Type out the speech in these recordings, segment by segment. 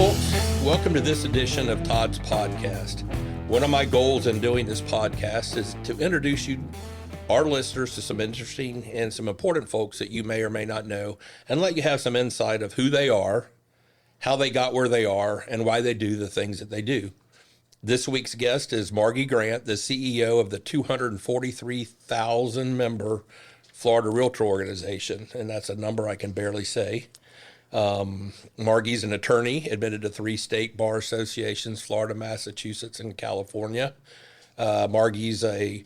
folks. Welcome to this edition of Todd's podcast. One of my goals in doing this podcast is to introduce you, our listeners, to some interesting and some important folks that you may or may not know, and let you have some insight of who they are, how they got where they are, and why they do the things that they do. This week's guest is Margy Grant, the CEO of the 243,000 member Florida Realtor Organization, and that's a number I can barely say. Margy's an attorney, admitted to 3 state bar associations, Florida, Massachusetts, and California. Margy's a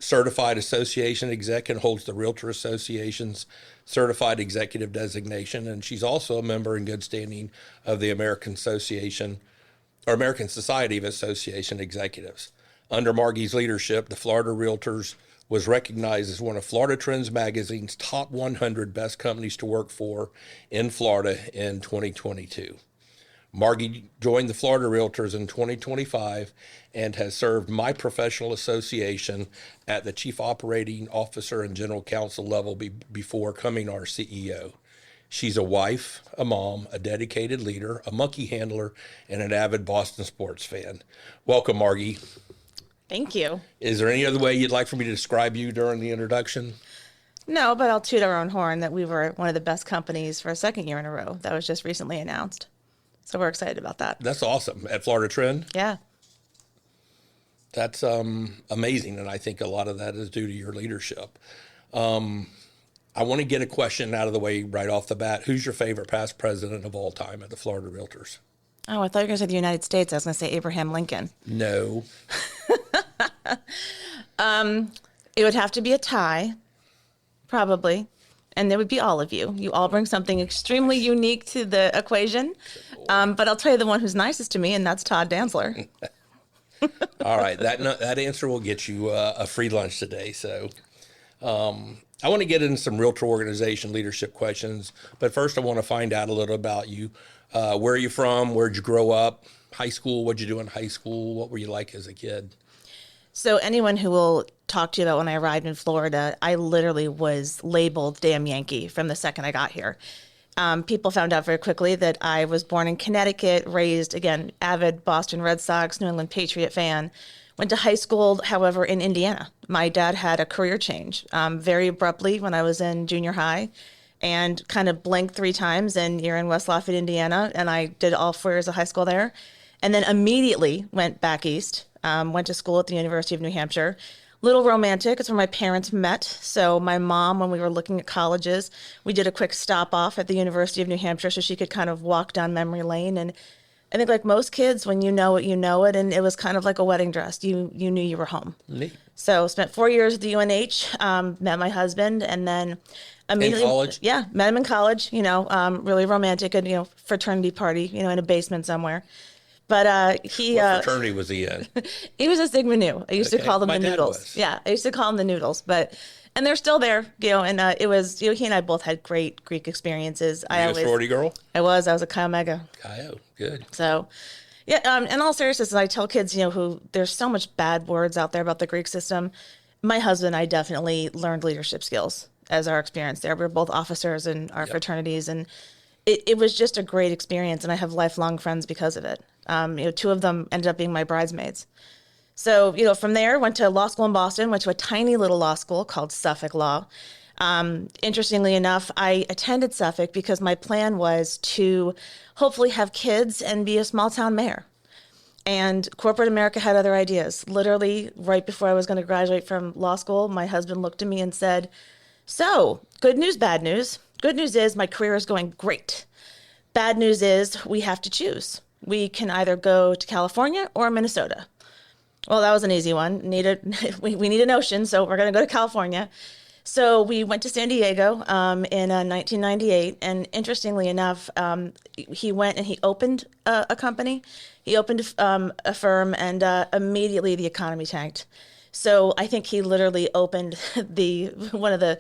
certified association exec and holds the Realtor Association's certified executive designation. And she's also a member in good standing of the American Society of Association Executives. Under Margy's leadership, the Florida Realtors was recognized as one of Florida Trends Magazine's top 100 best companies to work for in Florida in 2022. Margy joined the Florida Realtors in 2025 and has served my professional association at the Chief Operating Officer and General Counsel level before becoming our CEO. She's a wife, a mom, a dedicated leader, a monkey handler, and an avid Boston sports fan. Welcome, Margy. Thank you. Is there any other way you'd like for me to describe you during the introduction? No, but I'll toot our own horn that we were one of the best companies for a second year in a row. That was just recently announced. So we're excited about that. That's awesome. At Florida Trend? Yeah. That's amazing, and I think a lot of that is due to your leadership. I want to get a question out of the way right off the bat. Who's your favorite past president of all time at the Florida Realtors? Oh, I thought you were going to say the United States. I was going to say Abraham Lincoln. No. It would have to be a tie, probably. And there would be all of you. You all bring something extremely unique to the equation. But I'll tell you the one who's nicest to me, and that's Todd Dantzler. All right. That answer will get you a free lunch today. So I want to get into some realtor organization leadership questions. But first, I want to find out a little about you. Where are you from? Where'd you grow up? High school? What'd you do in high school? What were you like as a kid? So anyone who will talk to you about when I arrived in Florida, I literally was labeled damn Yankee from the second I got here. People found out very quickly that I was born in Connecticut, raised, again, avid Boston Red Sox, New England Patriot fan. Went to high school, however, in Indiana. My dad had a career change very abruptly when I was in junior high and kind of blinked 3 times, and you're in West Lafayette, Indiana, and I did all 4 years of high school there. And then immediately went back east, went to school at the University of New Hampshire. Little romantic, it's where my parents met. So my mom, when we were looking at colleges, we did a quick stop off at the University of New Hampshire so she could kind of walk down memory lane. And I think like most kids, when you know it, and it was kind of like a wedding dress. You knew you were home. Neat. So spent 4 years at the UNH, met my husband, and then immediately— In college? Yeah, met him in college, really romantic, and, fraternity party, in a basement somewhere. But he— What fraternity was he in? He was a Sigma Nu. I used to call them My the dad Noodles. was. Yeah, I used to call them the Noodles. And they're still there, and it was, he and I both had great Greek experiences. Were you a sorority girl? I was a Chi Omega. Good. So, yeah, in all seriousness, I tell kids, who there's so much bad words out there about the Greek system. My husband and I definitely learned leadership skills as our experience there. We were both officers in our fraternities, and it was just a great experience, and I have lifelong friends because of it. 2 of them ended up being my bridesmaids. So, from there, went to law school in Boston, went to a tiny little law school called Suffolk Law. Interestingly enough, I attended Suffolk because my plan was to hopefully have kids and be a small town mayor. And corporate America had other ideas. Literally, right before I was going to graduate from law school, my husband looked at me and said, "So, good news, bad news. Good news is my career is going great. Bad news is we have to choose. We can either go to California or Minnesota." Well, that was an easy one. We need an ocean, so we're going to go to California. So we went to San Diego in 1998, and interestingly enough, he went and he opened a company. He opened a firm, and immediately the economy tanked. So I think he literally opened one of the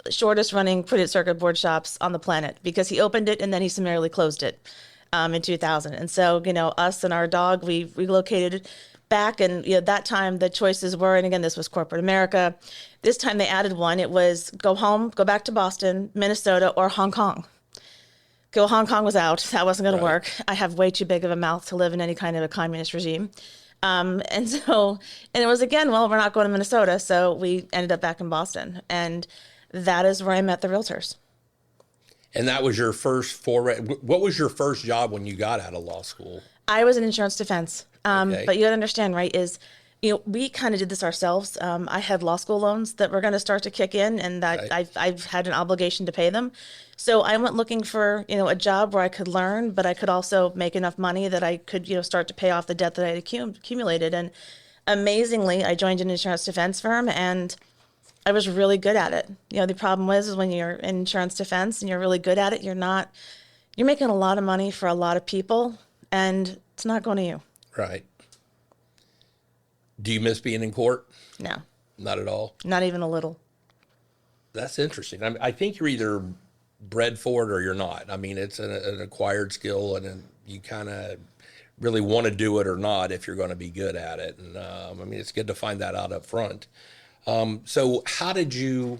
shortest running printed circuit board shops on the planet, because he opened it and then he summarily closed it in 2000. And so, us and our dog, we relocated back, and that time the choices were, and again, this was corporate America. This time they added one. It was go home, go back to Boston, Minnesota, or Hong Kong. Well, Hong Kong was out. That wasn't going to Right. work. I have way too big of a mouth to live in any kind of a communist regime. And it was again, well, we're not going to Minnesota. So we ended up back in Boston. And that is where I met the realtors. And that was your first foray. What was your first job when you got out of law school? I was in insurance defense. Okay. But you got to understand, right, is, we kind of did this ourselves. I had law school loans that were going to start to kick in, and that Right. I've had an obligation to pay them. So I went looking for, a job where I could learn, but I could also make enough money that I could, start to pay off the debt that I had accumulated. And amazingly, I joined an insurance defense firm, and I was really good at it. The problem is when you're in insurance defense and you're really good at it, you're making a lot of money for a lot of people, and it's not going to you. Right. Do you miss being in court? No, Not at all. not even a little. That's interesting. I think you're either bred for it or you're not. I mean, it's an acquired skill, and you kind of really want to do it or not if you're going to be good at it. And I mean, it's good to find that out up front. So how did you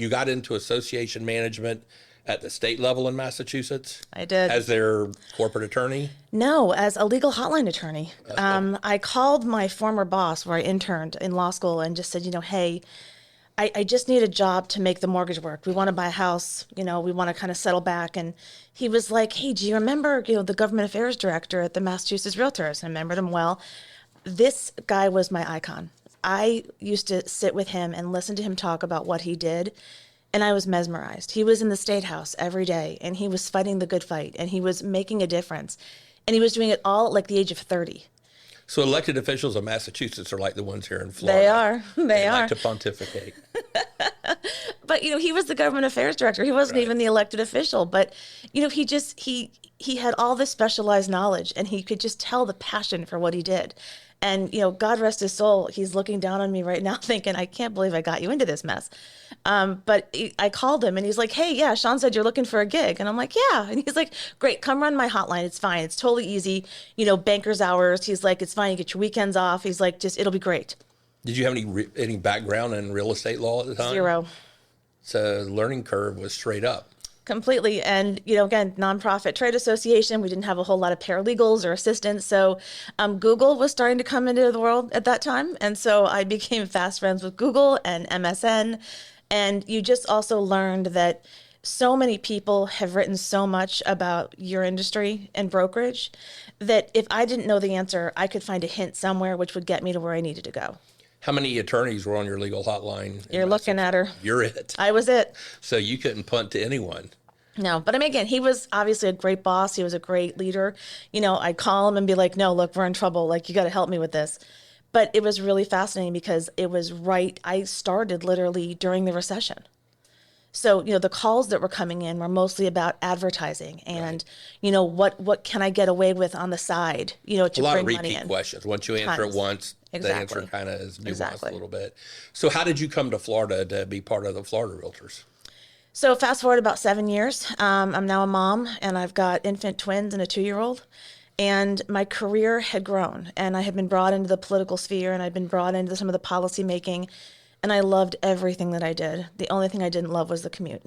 got into association management at the state level in Massachusetts? I did. As their corporate attorney? No, as a legal hotline attorney. I called my former boss where I interned in law school and just said, hey, I just need a job to make the mortgage work. We want to buy a house, we want to kind of settle back. And he was like, hey, do you remember, the government affairs director at the Massachusetts Realtors? I remembered him well. This guy was my icon. I used to sit with him and listen to him talk about what he did, and I was mesmerized. He was in the State House every day, and he was fighting the good fight, and he was making a difference. And he was doing it all at like the age of 30. So elected officials of Massachusetts are like the ones here in Florida. They are. They are. Like to pontificate. But he was the government affairs director. He wasn't Right. even the elected official. But he had all this specialized knowledge, and he could just tell the passion for what he did. And God rest his soul, he's looking down on me right now, thinking, I can't believe I got you into this mess. I called him, and he's like, hey, yeah, Sean said you're looking for a gig, and I'm like, yeah. And he's like, great, come run my hotline. It's fine. It's totally easy. Banker's hours. He's like, it's fine. You get your weekends off. He's like, just it'll be great. Did you have any background in real estate law at the time? Zero. So the learning curve was straight up. Completely. And, again, nonprofit trade association, we didn't have a whole lot of paralegals or assistants. So Google was starting to come into the world at that time. And so I became fast friends with Google and MSN. And you just also learned that so many people have written so much about your industry and brokerage that if I didn't know the answer, I could find a hint somewhere which would get me to where I needed to go. How many attorneys were on your legal hotline? You're looking at her. You're it. I was it. So you couldn't punt to anyone. No, but I mean, again, he was obviously a great boss. He was a great leader. I'd call him and be like, no, look, we're in trouble. Like, you got to help me with this. But it was really fascinating because it was I started literally during the recession. So, the calls that were coming in were mostly about advertising and, what can I get away with on the side, to A lot of bring money repeat in. questions. Once you answer it Tons. once, the Exactly. answer kind of is nuanced Exactly. a little bit. So how did you come to Florida to be part of the Florida Realtors? So fast forward about 7 years. I'm now a mom, and I've got infant twins and a 2-year-old. And my career had grown, and I had been brought into the political sphere, and I'd been brought into some of the policy making, and I loved everything that I did. The only thing I didn't love was the commute.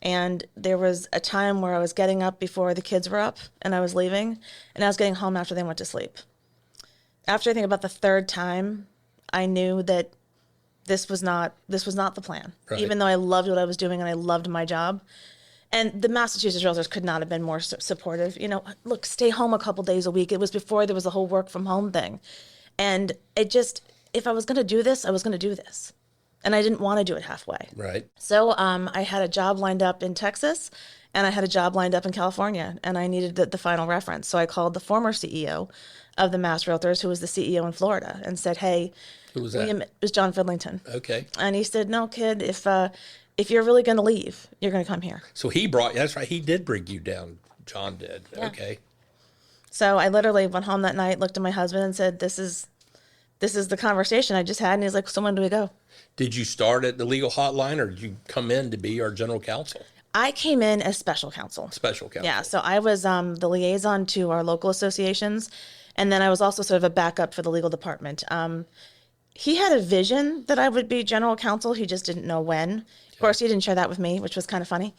And there was a time where I was getting up before the kids were up, and I was leaving, and I was getting home after they went to sleep. After I think about the third time, I knew that this was not the plan. Right. Even though I loved what I was doing and I loved my job. And the Massachusetts Realtors could not have been more supportive. Look, stay home a couple days a week. It was before there was the whole work from home thing. And if I was going to do this, I was going to do this. And I didn't want to do it halfway. Right. So I had a job lined up in Texas, and I had a job lined up in California, and I needed the final reference. So I called the former CEO of the Mass Realtors, who was the CEO in Florida, and said, hey, Who was that? it was John Fidlington. Okay. And he said, no, kid, if you're really going to leave, you're going to come here. So that's right. He did bring you down. John did. Yeah. Okay. So I literally went home that night, looked at my husband, and said, this is the conversation I just had. And he's like, so when do we go? Did you start at the legal hotline, or did you come in to be our general counsel? I came in as special counsel. Special counsel. Yeah, so I was the liaison to our local associations, and then I was also sort of a backup for the legal department. He had a vision that I would be general counsel. He just didn't know when. Of course, he didn't share that with me, which was kind of funny.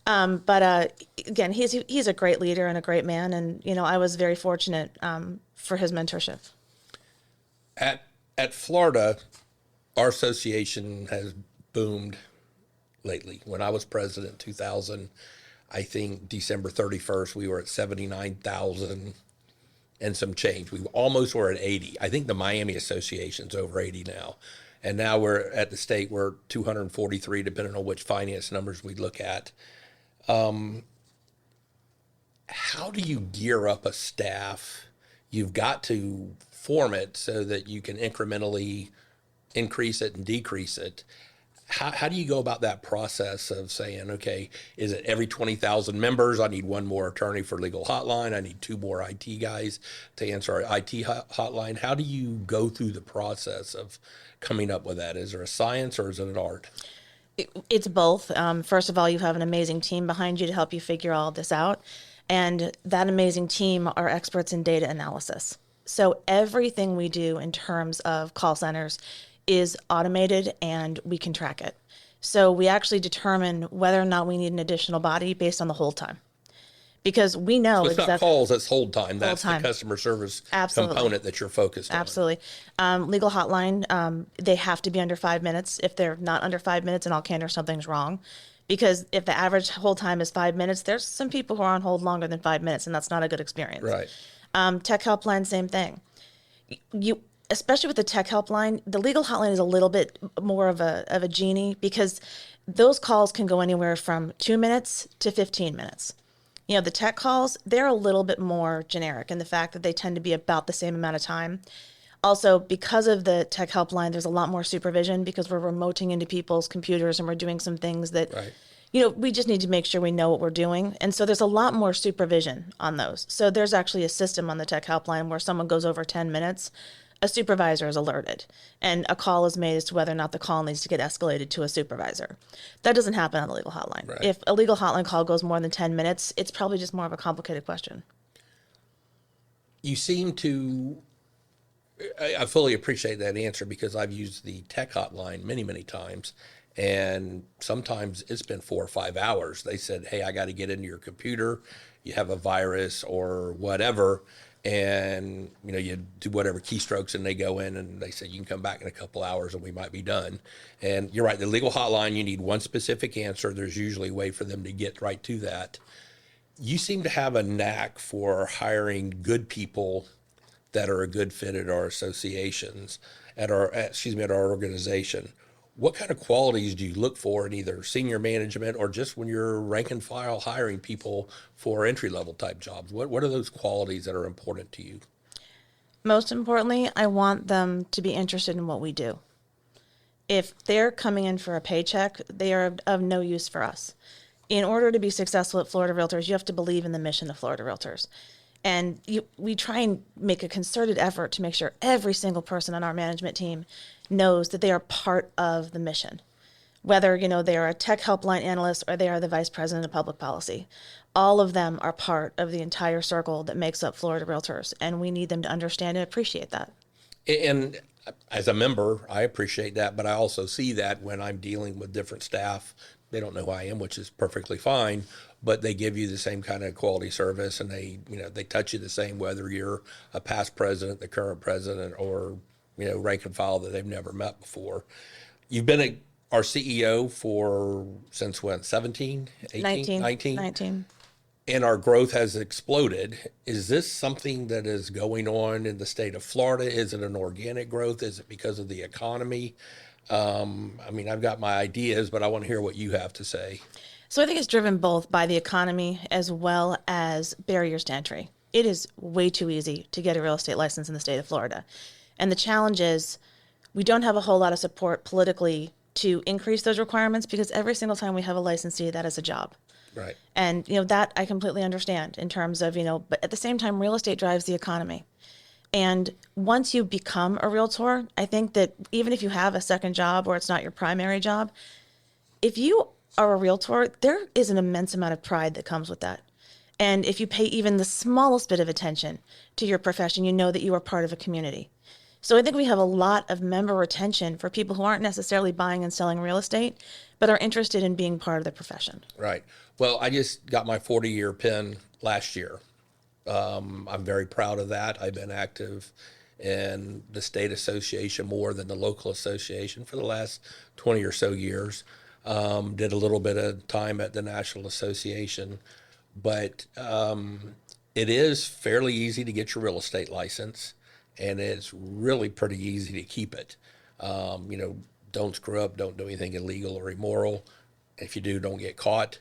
But again, he's a great leader and a great man, and I was very fortunate for his mentorship. At Florida, our association has boomed lately. When I was president, 2000, I think December 31st, we were at 79,000 and some change. We almost were at 80. I think the Miami Association's over 80 now. And now we're at the state, we're 243, depending on which finance numbers we look at. How do you gear up a staff? You've got to form it so that you can incrementally increase it and decrease it. How do you go about that process of saying, okay, is it every 20,000 members? I need one more attorney for legal hotline. I need two more IT guys to answer our IT hotline. How do you go through the process of coming up with that? Is there a science or is it an art? It's both. First of all, you have an amazing team behind you to help you figure all this out. And that amazing team are experts in data analysis. So everything we do in terms of call centers is automated and we can track it. So we actually determine whether or not we need an additional body based on the hold time. Because we know So it's not calls, it's hold time. That's time. the customer service Absolutely. component that you're focused on. Absolutely. Legal hotline, they have to be under 5 minutes. If they're not under 5 minutes, in all candor, something's wrong. Because if the average hold time is 5 minutes, there's some people who are on hold longer than 5 minutes, and that's not a good experience. Right. Tech helpline, same thing. Especially with the tech helpline, the legal hotline is a little bit more of a genie because those calls can go anywhere from 2 minutes to 15 minutes. The tech calls, they're a little bit more generic in the fact that they tend to be about the same amount of time. Also, because of the tech helpline, there's a lot more supervision because we're remoting into people's computers and we're doing some things that, we just need to make sure we know what we're doing. And so there's a lot more supervision on those. So there's actually a system on the tech helpline where someone goes over 10 minutes, a supervisor is alerted and a call is made as to whether or not the call needs to get escalated to a supervisor. That doesn't happen on the legal hotline. Right. If a legal hotline call goes more than 10 minutes, it's probably just more of a complicated question. You seem to, I fully appreciate that answer because I've used the tech hotline many, many times. And sometimes it's been 4 or 5 hours. They said, hey, I got to get into your computer. You have a virus or whatever. And, you do whatever keystrokes and they go in and they say, you can come back in a couple hours and we might be done. And you're right. The legal hotline, you need one specific answer. There's usually a way for them to get right to that. You seem to have a knack for hiring good people that are a good fit at our associations, at our organization. What kind of qualities do you look for in either senior management or just when you're rank and file hiring people for entry-level type jobs? What are those qualities that are important to you? Most importantly, I want them to be interested in what we do. If they're coming in for a paycheck, they are of no use for us. In order to be successful at Florida Realtors, you have to believe in the mission of Florida Realtors. And we try and make a concerted effort to make sure every single person on our management team knows that they are part of the mission. Whether, they are a tech helpline analyst or they are the vice president of public policy. All of them are part of the entire circle that makes up Florida Realtors, and we need them to understand and appreciate that. And as a member, I appreciate that, but I also see that when I'm dealing with different staff. They don't know who I am, which is perfectly fine, but they give you the same kind of quality service and they touch you the same, whether you're a past president, the current president, or, rank and file that they've never met before. You've been our CEO since when, 17, 18, 19? And our growth has exploded. Is this something that is going on in the state of Florida? Is it an organic growth? Is it because of the economy? I've got my ideas, but I want to hear what you have to say. So I think it's driven both by the economy as well as barriers to entry. It is way too easy to get a real estate license in the state of Florida. And the challenge is we don't have a whole lot of support politically to increase those requirements because every single time we have a licensee, that is a job. Right. And, that I completely understand in terms of, but at the same time, real estate drives the economy. And once you become a realtor, I think that even if you have a second job or it's not your primary job, if you are a realtor, there is an immense amount of pride that comes with that. And if you pay even the smallest bit of attention to your profession, you know that you are part of a community. So I think we have a lot of member retention for people who aren't necessarily buying and selling real estate, but are interested in being part of the profession. Right. Well, I just got my 40-year pin last year. I'm very proud of that. I've been active in the state association more than the local association for the last 20 or so years. Did a little bit of time at the National Association, but it is fairly easy to get your real estate license, and it's really pretty easy to keep it. Don't screw up, don't do anything illegal or immoral. If you do, don't get caught.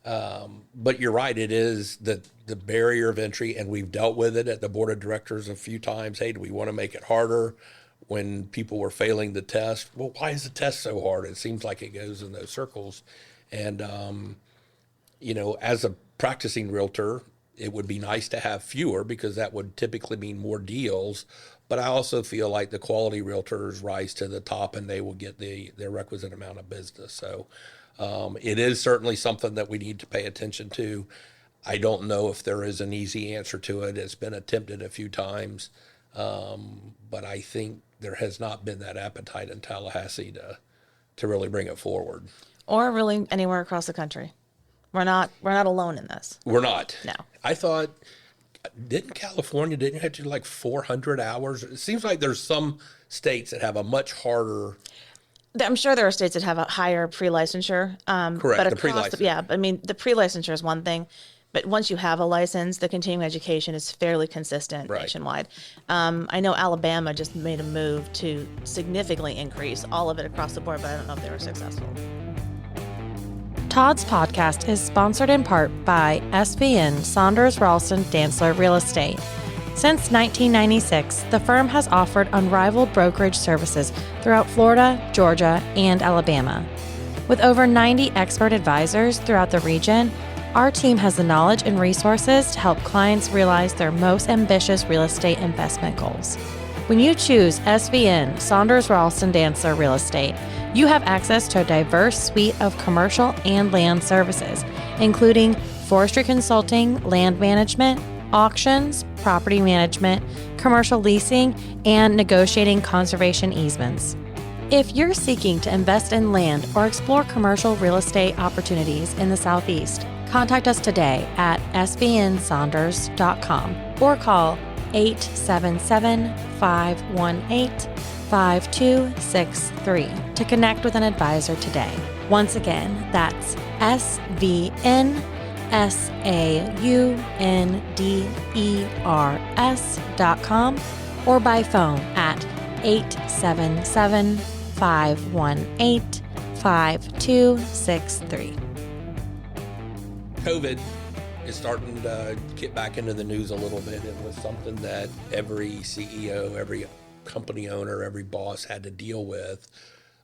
But you're right, it is the barrier of entry, and we've dealt with it at the board of directors a few times. Hey, do we want to make it harder? When people were failing the test, well, why is the test so hard? It seems like it goes in those circles. And, as a practicing realtor, it would be nice to have fewer because that would typically mean more deals. But I also feel like the quality realtors rise to the top and they will get their requisite amount of business. So it is certainly something that we need to pay attention to. I don't know if there is an easy answer to it. It's been attempted a few times, but I think there has not been that appetite in Tallahassee to really bring it forward. Or really anywhere across the country. We're not alone in this. We're not. No. I thought, didn't you have to do like 400 hours? It seems like there's some states that have a much harder. I'm sure there are states that have a higher pre-licensure. Correct, But the pre-licensure. yeah, I mean, the pre-licensure is one thing, but once you have a license, the continuing education is fairly consistent nationwide. I know Alabama just made a move to significantly increase all of it across the board, but I don't know if they were successful. Todd's podcast is sponsored in part by SVN Saunders Ralston Dantzler Real Estate. Since 1996, the firm has offered unrivaled brokerage services throughout Florida, Georgia, and Alabama. With over 90 expert advisors throughout the region, our team has the knowledge and resources to help clients realize their most ambitious real estate investment goals. When you choose SVN Saunders Ralston Dantzler Real Estate, you have access to a diverse suite of commercial and land services, including forestry consulting, land management, auctions, property management, commercial leasing, and negotiating conservation easements. If you're seeking to invest in land or explore commercial real estate opportunities in the Southeast, contact us today at svnsaunders.com or call 877-518-5263 to connect with an advisor today. Once again, that's svnsaunders.com or by phone at 877-518-5263. COVID is starting to get back into the news a little bit. It was something that every CEO, every company owner, every boss had to deal with.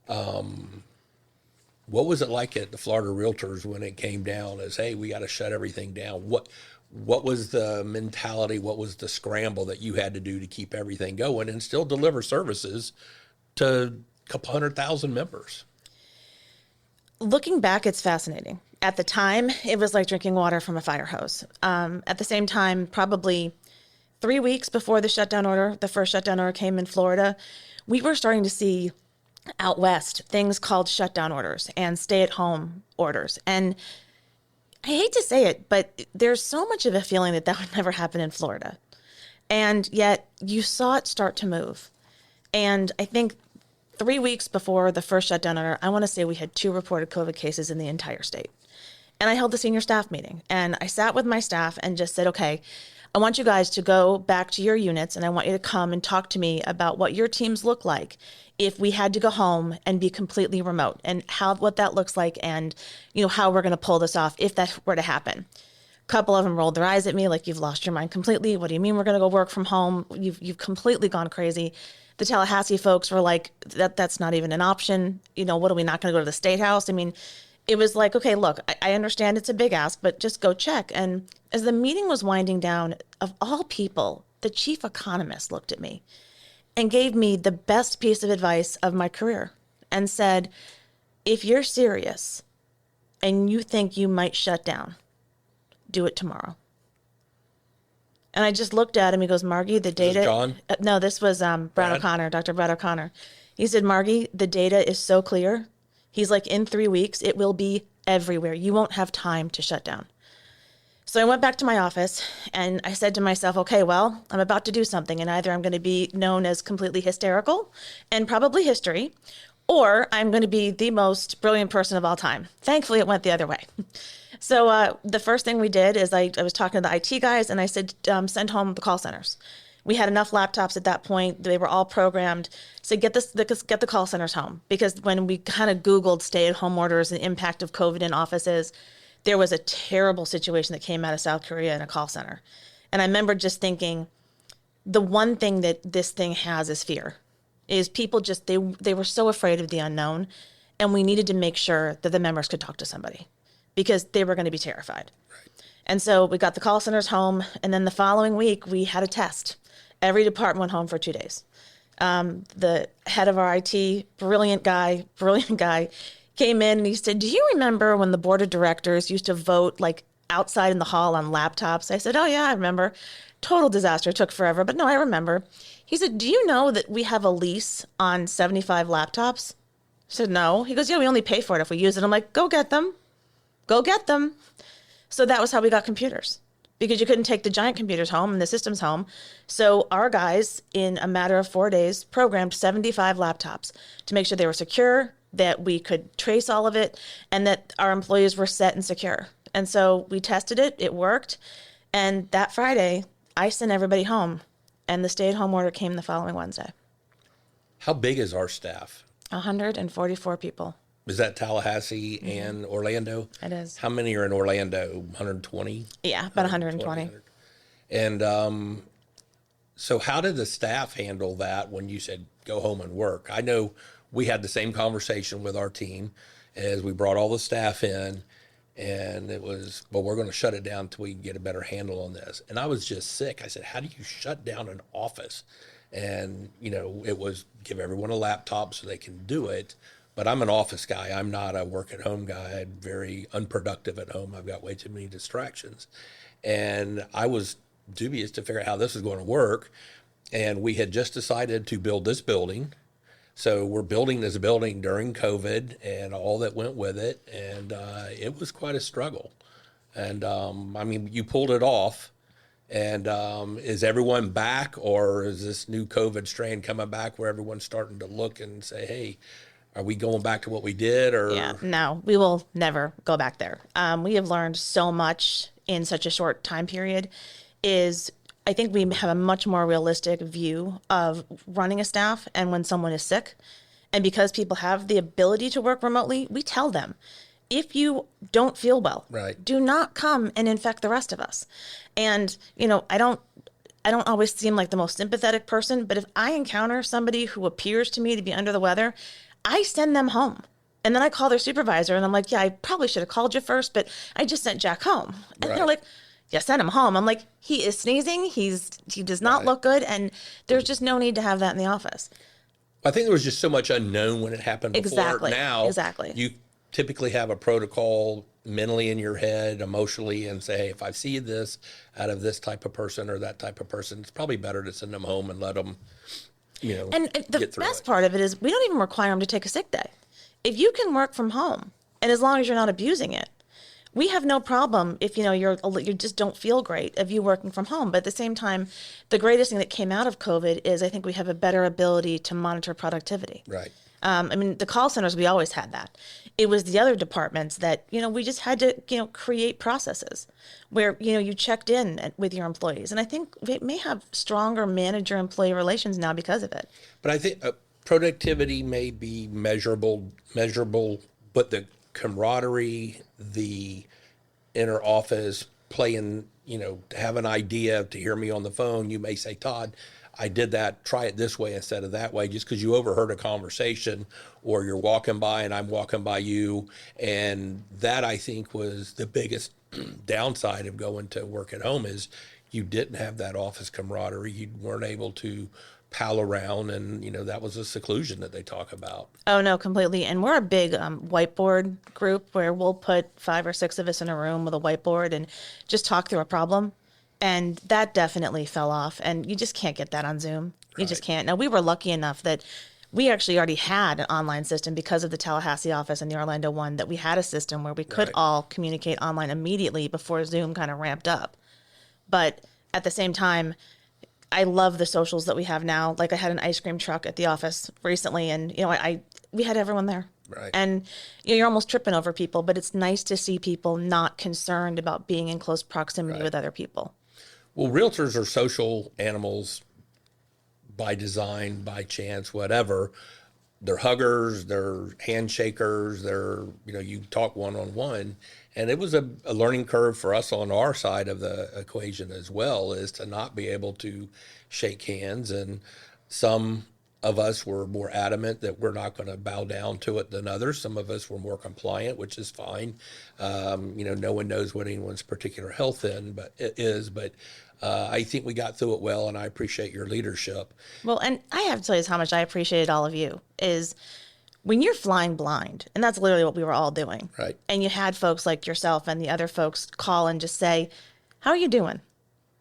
What was it like at the Florida Realtors when it came down as, hey, we got to shut everything down? What was the mentality? What was the scramble that you had to do to keep everything going and still deliver services to a couple 100,000 members? Looking back, it's fascinating. At the time, it was like drinking water from a fire hose. At the same time, probably 3 weeks before the first shutdown order came in Florida, we were starting to see out west things called shutdown orders and stay-at-home orders. And I hate to say it, but there's so much of a feeling that would never happen in Florida. And yet you saw it start to move. And I think 3 weeks before the first shutdown order, I want to say we had 2 reported COVID cases in the entire state. And I held the senior staff meeting and I sat with my staff and just said, okay, I want you guys to go back to your units and I want you to come and talk to me about what your teams look like if we had to go home and be completely remote and what that looks like and, how we're going to pull this off if that were to happen. A couple of them rolled their eyes at me like, you've lost your mind completely. What do you mean we're going to go work from home? You've completely gone crazy. The Tallahassee folks were like, that's not even an option. What are we not going to go to the State House? I mean, it was like, okay, look, I understand it's a big ask, but just go check. And as the meeting was winding down, of all people, the chief economist looked at me and gave me the best piece of advice of my career and said, if you're serious and you think you might shut down, do it tomorrow. And I just looked at him. He goes, Margy, the data. John? No, this was Brad O'Connor, Dr. Brad O'Connor. He said, Margy, the data is so clear. He's like, in 3 weeks, it will be everywhere. You won't have time to shut down. So I went back to my office and I said to myself, okay, well, I'm about to do something, and either I'm going to be known as completely hysterical and probably history, or I'm going to be the most brilliant person of all time. Thankfully, it went the other way. So the first thing we did is I was talking to the IT guys and I said, send home the call centers. We had enough laptops at that point. They were all programmed. So get the call centers home. Because when we kind of Googled stay-at-home orders and the impact of COVID in offices, there was a terrible situation that came out of South Korea in a call center. And I remember just thinking, the one thing that this thing has is fear. Is people just, they were so afraid of the unknown. And we needed to make sure that the members could talk to somebody because they were going to be terrified. Right. And so we got the call centers home. And then the following week, we had a test. Every department went home for 2 days. The head of our IT, brilliant guy, came in and he said, do you remember when the board of directors used to vote like outside in the hall on laptops? I said, oh yeah, I remember. Total disaster. It took forever, but no, I remember. He said, do you know that we have a lease on 75 laptops? I said, no. He goes, yeah, we only pay for it if we use it. I'm like, go get them. Go get them. So that was how we got computers, because you couldn't take the giant computers home and the systems home. So our guys, in a matter of 4 days, programmed 75 laptops to make sure they were secure, that we could trace all of it, and that our employees were set and secure. And so we tested it. It worked. And that Friday, I sent everybody home, and the stay-at-home order came the following Wednesday. How big is our staff? 144 people. Is that Tallahassee and Orlando? It is. How many are in Orlando? 120? Yeah, about 120. And so how did the staff handle that when you said go home and work? I know we had the same conversation with our team as we brought all the staff in, and it was, well, we're going to shut it down until we get a better handle on this. And I was just sick. I said, how do you shut down an office? And, it was give everyone a laptop so they can do it. But I'm an office guy. I'm not a work at home guy. I'm very unproductive at home. I've got way too many distractions. And I was dubious to figure out how this was going to work. And we had just decided to build this building. So we're building this building during COVID and all that went with it. And it was quite a struggle. And you pulled it off. And is everyone back, or is this new COVID strain coming back where everyone's starting to look and say, hey, are we going back to what we did? Or yeah, no, we will never go back there. We have learned so much in such a short time period. I think we have a much more realistic view of running a staff and when someone is sick. And because people have the ability to work remotely, we tell them, if you don't feel well, right, do not come and infect the rest of us. And, I don't always seem like the most sympathetic person, but if I encounter somebody who appears to me to be under the weather, I send them home. And then I call their supervisor and I'm like, yeah, I probably should have called you first, but I just sent Jack home. And right. They're like, yeah, send him home. I'm like, he is sneezing. He does not look good. And there's just no need to have that in the office. I think there was just so much unknown when it happened before. Exactly. Now, exactly. You typically have a protocol mentally in your head, emotionally, and say, hey, if I see this out of this type of person or that type of person, it's probably better to send them home and let them, And the best part of it is we don't even require them to take a sick day. If you can work from home, and as long as you're not abusing it, we have no problem if, you just don't feel great of you working from home. But at the same time, the greatest thing that came out of COVID is I think we have a better ability to monitor productivity. Right. The call centers, we always had that. It was the other departments that, we just had to, create processes where, you checked in with your employees. And I think we may have stronger manager-employee relations now because of it. But I think productivity may be measurable, but the camaraderie, the inner office playing, to have an idea, to hear me on the phone, you may say, Todd, I did that, try it this way instead of that way, just because you overheard a conversation or you're walking by and I'm walking by you. And that, I think, was the biggest downside of going to work at home is you didn't have that office camaraderie. You weren't able to pal around, and that was a seclusion that they talk about. Oh no, completely. And we're a big whiteboard group where we'll put 5 or 6 of us in a room with a whiteboard and just talk through a problem. And that definitely fell off, and you just can't get that on Zoom. You just can't. Now, we were lucky enough that we actually already had an online system because of the Tallahassee office and the Orlando one, that we had a system where we could Right. all communicate online immediately before Zoom kind of ramped up. But at the same time, I love the socials that we have now. Like I had an ice cream truck at the office recently, and we had everyone there. Right. And you're almost tripping over people, but it's nice to see people not concerned about being in close proximity Right. with other people. Well, realtors are social animals by design, by chance, whatever. They're huggers, they're handshakers, you talk one-on-one. And it was a learning curve for us on our side of the equation as well, is to not be able to shake hands. And some of us were more adamant that we're not going to bow down to it than others. Some of us were more compliant, which is fine. No one knows what anyone's particular health is, but I think we got through it well, and I appreciate your leadership. Well, and I have to tell you how much I appreciated all of you is when you're flying blind, and that's literally what we were all doing. Right. And you had folks like yourself and the other folks call and just say, how are you doing?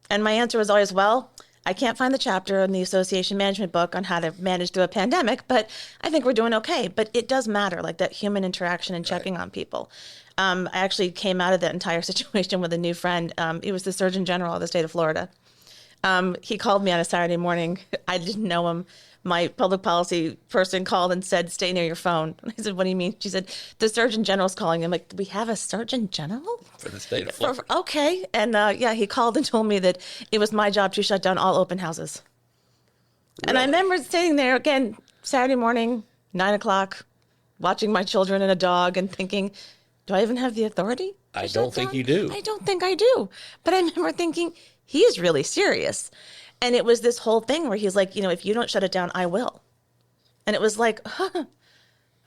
And my answer was always, well, I can't find the chapter in the association management book on how to manage through a pandemic, but I think we're doing okay. But it does matter, like that human interaction and checking on people. I actually came out of that entire situation with a new friend. He was the Surgeon General of the state of Florida. He called me on a Saturday morning. I didn't know him. My public policy person called and said, stay near your phone. I said, what do you mean? She said, the Surgeon General's calling. I'm like, do we have a Surgeon General? For the state of Florida. Okay. And he called and told me that it was my job to shut down all open houses. And I remember sitting there again, Saturday morning, 9:00, watching my children and a dog and thinking, do I even have the authority? I don't think you do. I don't think I do. But I remember thinking, he's really serious. And it was this whole thing where he's like, if you don't shut it down, I will. And it was like,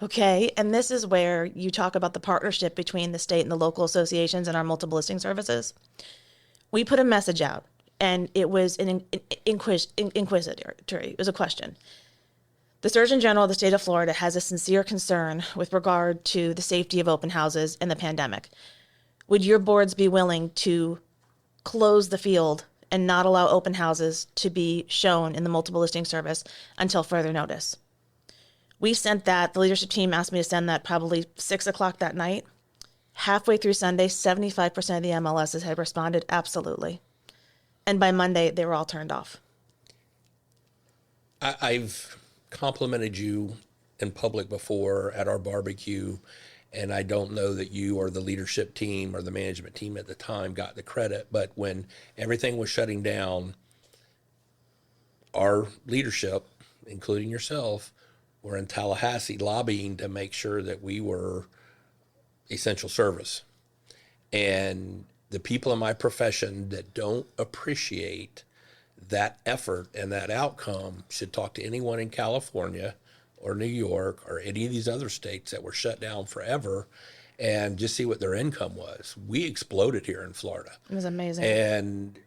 okay. And this is where you talk about the partnership between the state and the local associations and our multiple listing services. We put a message out, and it was an inquisitory. It was a question. The Surgeon General of the state of Florida has a sincere concern with regard to the safety of open houses in the pandemic. Would your boards be willing to close the field and not allow open houses to be shown in the multiple listing service until further notice? We sent that. The leadership team asked me to send that probably 6:00 that night. Halfway through Sunday, 75% of the MLSs had responded absolutely. And by Monday, they were all turned off. I've complimented you in public before at our barbecue, and I don't know that you or the leadership team or the management team at the time got the credit, but when everything was shutting down, our leadership, including yourself, were in Tallahassee lobbying to make sure that we were essential service. And the people in my profession that don't appreciate that effort and that outcome should talk to anyone in California or New York or any of these other states that were shut down forever and just see what their income was. We exploded here in Florida. It was amazing. And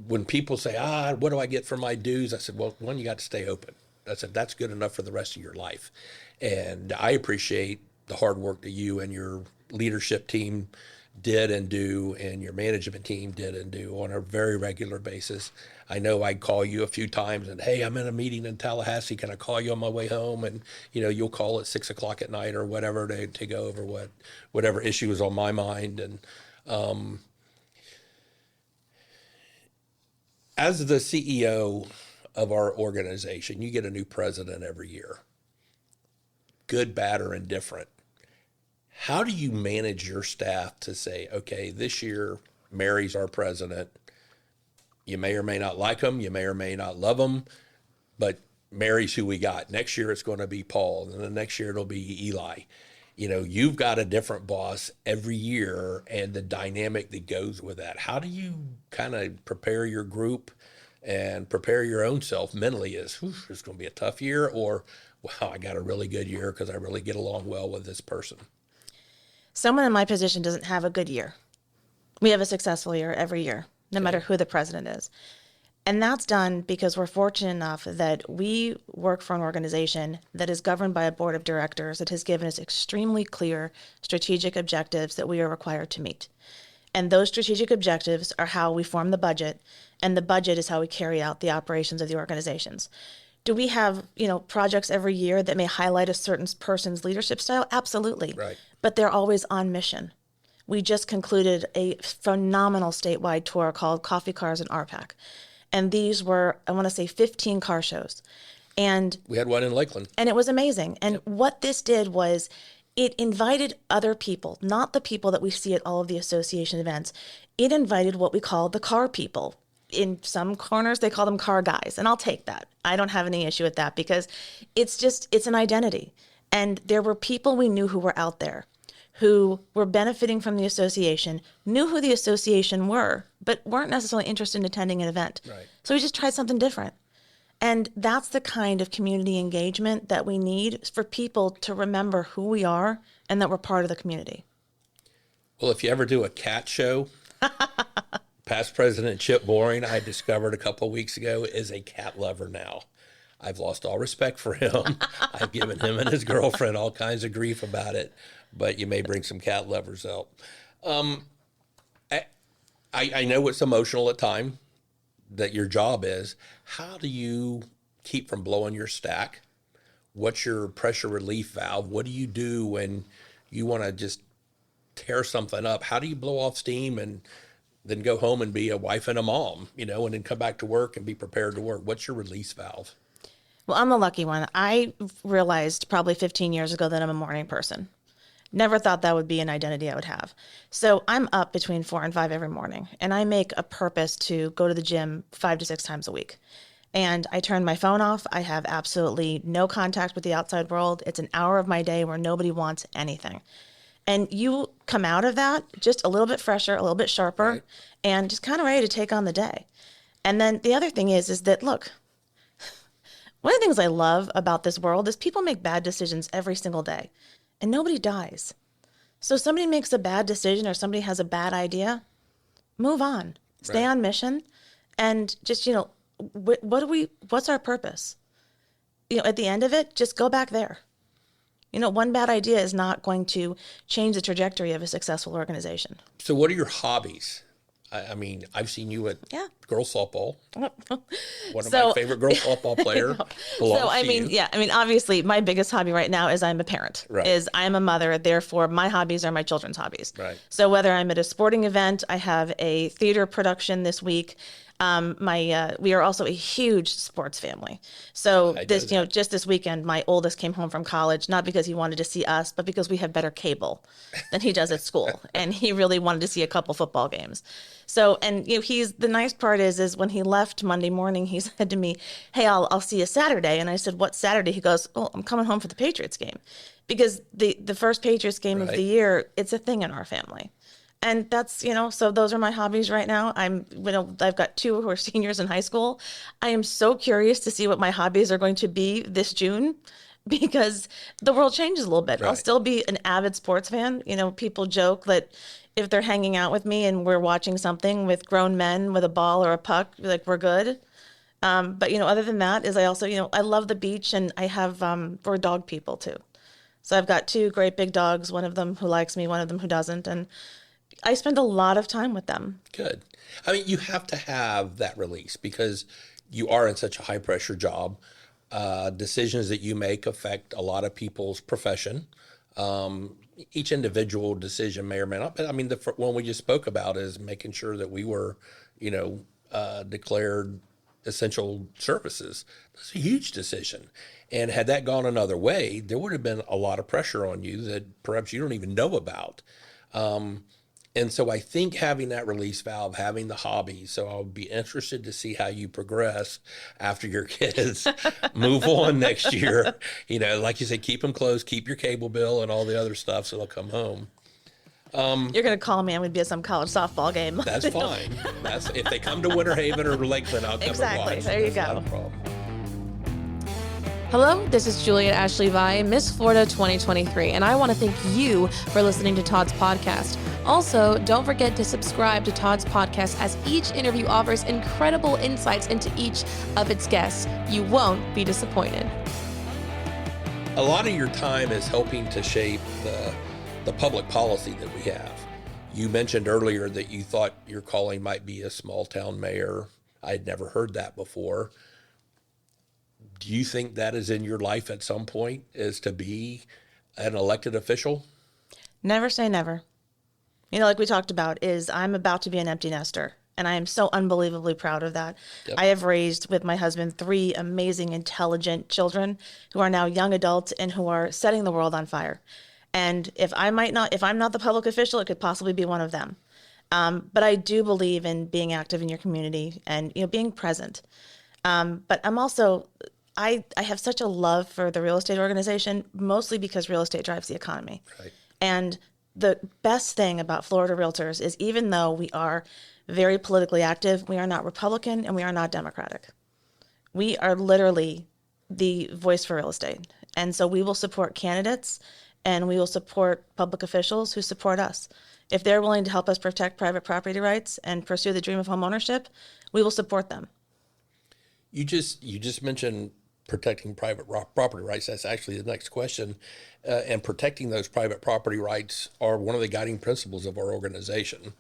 when people say, what do I get for my dues? I said, well, one, you got to stay open. I said, that's good enough for the rest of your life. And I appreciate the hard work that you and your leadership team did and do, and your management team did and do on a very regular basis. I know I'd call you a few times and, hey, I'm in a meeting in Tallahassee. Can I call you on my way home? And, you'll call at 6:00 at night or whatever to go over whatever issue is on my mind. And as the CEO of our organization, you get a new president every year, good, bad, or indifferent. How do you manage your staff to say, okay, this year, Mary's our president. You may or may not like him. You may or may not love him, but Mary's who we got. Next year, it's going to be Paul. And the next year, it'll be Eli. You've got a different boss every year and the dynamic that goes with that. How do you kind of prepare your group and prepare your own self mentally as, it's going to be a tough year, or, wow, I got a really good year because I really get along well with this person? Someone in my position doesn't have a good year. We have a successful year every year, no matter who the president is. And that's done because we're fortunate enough that we work for an organization that is governed by a board of directors that has given us extremely clear strategic objectives that we are required to meet. And those strategic objectives are how we form the budget, and the budget is how we carry out the operations of the organizations. Do we have, projects every year that may highlight a certain person's leadership style? Absolutely. Right. But they're always on mission. We just concluded a phenomenal statewide tour called Coffee Cars and RPAC. And these were, I want to say, 15 car shows. And We had one in Lakeland. it was amazing. And what this did was it invited other people, not the people that we see at all of the association events. It invited what we call the car people. In some corners, they call them car guys. And I'll take that. I don't have any issue with that because it's an identity. And there were people we knew who were out there who were benefiting from the association, knew who the association were, but weren't necessarily interested in attending an event. Right. So we just tried something different. And that's the kind of community engagement that we need for people to remember who we are and that we're part of the community. Well, if you ever do a cat show, past President Chip Boring, I discovered a couple of weeks ago, is a cat lover now. I've lost all respect for him. I've given him and his girlfriend all kinds of grief about it, but you may bring some cat lovers out. I know it's emotional at times, that your job is. How do you keep from blowing your stack? What's your pressure relief valve? What do you do when you want to just tear something up? How do you blow off steam and then go home and be a wife and a mom, and then come back to work and be prepared to work? What's your release valve? Well, I'm the lucky one. I realized probably 15 years ago that I'm a morning person. Never thought that would be an identity I would have. So I'm up between 4 and 5 every morning, and I make a purpose to go to the gym 5 to 6 times a week. And I turn my phone off. I have absolutely no contact with the outside world. It's an hour of my day where nobody wants anything. And you come out of that just a little bit fresher, a little bit sharper, Right. and just kind of ready to take on the day. And then the other thing is that, look, one of the things I love about this world is people make bad decisions every single day. And nobody dies. So if somebody makes a bad decision or somebody has a bad idea, move on, stay Right. on mission, and just, what's our purpose? At the end of it, just go back there. One bad idea is not going to change the trajectory of a successful organization. So what are your hobbies? I mean, I've seen you at Yeah. girls softball. One of So- my favorite girls softball player. belongs to you. Obviously my biggest hobby right now is I'm a parent, Right. is I'm a mother. Therefore my hobbies are my children's hobbies. Right. So whether I'm at a sporting event, I have a theater production this week. We are also a huge sports family. So I know this, that. just this weekend, my oldest came home from college, not because he wanted to see us, but because we have better cable than he does at school. And he really wanted to see a couple football games. So, and the nice part is when he left Monday morning, he said to me, "Hey, I'll see you Saturday." And I said, "What Saturday?" He goes, "Oh, I'm coming home for the Patriots game," because the first Patriots game of Right. the year, it's a thing in our family. And that's, so those are my hobbies right now. I've got 2 who are seniors in high school. I am so curious to see what my hobbies are going to be this June because the world changes a little bit. I'll Right. still be an avid sports fan. People joke that if they're hanging out with me and we're watching something with grown men with a ball or a puck, like we're good. But other than that is I also, I love the beach and I have, we're dog people too. So I've got 2 great big dogs, one of them who likes me, one of them who doesn't. And I spend a lot of time with them. Good. I mean, you have to have that release because you are in such a high pressure job. Decisions that you make affect a lot of people's profession. Each individual decision may or may not. But I mean, the one we just spoke about is making sure that we were, declared essential services. That's a huge decision. And had that gone another way, there would have been a lot of pressure on you that perhaps you don't even know about. And so I think having that release valve, having the hobby, so I'll be interested to see how you progress after your kids move on next year. Like you said, keep them close, keep your cable bill and all the other stuff so they'll come home. You're going to call me. I'm going to be at some college softball game. That's fine. If they come to Winter Haven or Lakeland, I'll come Exactly. and watch. There you That's go. not a problem. Hello, this is Juliet Ashley Vi, Miss Florida 2023, and I want to thank you for listening to Todd's podcast. Also, don't forget to subscribe to Todd's podcast as each interview offers incredible insights into each of its guests. You won't be disappointed. A lot of your time is helping to shape the public policy that we have. You mentioned earlier that you thought your calling might be a small town mayor. I'd never heard that before. Do you think that is in your life at some point, is to be an elected official? Never say never. You know, like we talked about, is I'm about to be an empty nester. And I am so unbelievably proud of that. Yep. I have raised with my husband 3 amazing, intelligent children who are now young adults and who are setting the world on fire. And if I'm not the public official, it could possibly be one of them. But I do believe in being active in your community and, you know, being present. But I'm also, I have such a love for the real estate organization, mostly because real estate drives the economy. Right. And the best thing about Florida Realtors is, even though we are very politically active, we are not Republican and we are not Democratic. We are literally the voice for real estate. And so we will support candidates and we will support public officials who support us. If they're willing to help us protect private property rights and pursue the dream of home ownership, we will support them. You just mentioned protecting private property rights. That's actually the next question. And protecting those private property rights are one of the guiding principles of our organization.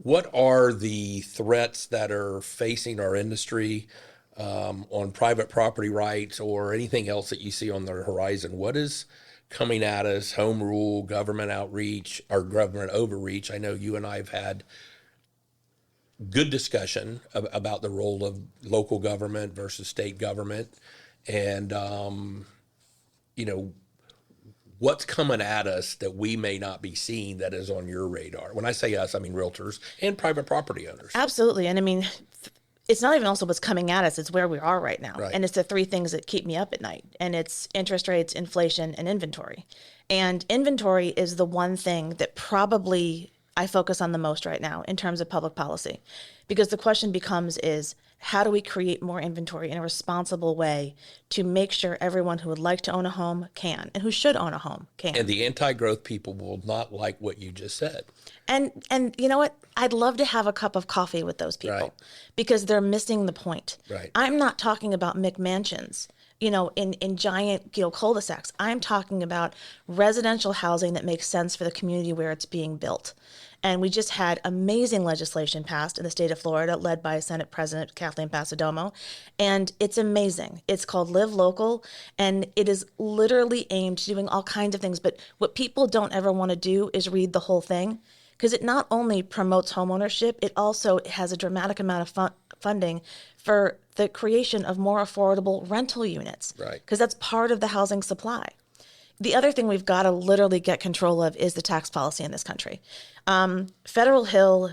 What are the threats that are facing our industry on private property rights or anything else that you see on the horizon? What is coming at us? Home rule, government outreach, or government overreach? I know you and I have had good discussion about the role of local government versus state government. And, you know, what's coming at us that we may not be seeing that is on your radar? When I say us, I mean realtors and private property owners. Absolutely. And I mean, it's not even also what's coming at us, it's where we are right now. Right. And it's the 3 things that keep me up at night. And it's interest rates, inflation, and inventory. And inventory is the one thing that probably I focus on the most right now in terms of public policy. Because the question becomes is, how do we create more inventory in a responsible way to make sure everyone who would like to own a home can, and who should own a home can? And the anti-growth people will not like what you just said. And you know what? I'd love to have a cup of coffee with those people, Right. because they're missing the point. Right. I'm not talking about McMansions, you know, in giant, you know, cul-de-sacs. I'm talking about residential housing that makes sense for the community where it's being built. And we just had amazing legislation passed in the state of Florida, led by Senate President Kathleen Passidomo. And it's amazing. It's called Live Local, and it is literally aimed to doing all kinds of things. But what people don't ever want to do is read the whole thing, because it not only promotes homeownership, it also has a dramatic amount of funding for the creation of more affordable rental units. Right. Because that's part of the housing supply. The other thing we've got to literally get control of is the tax policy in this country. Federal Hill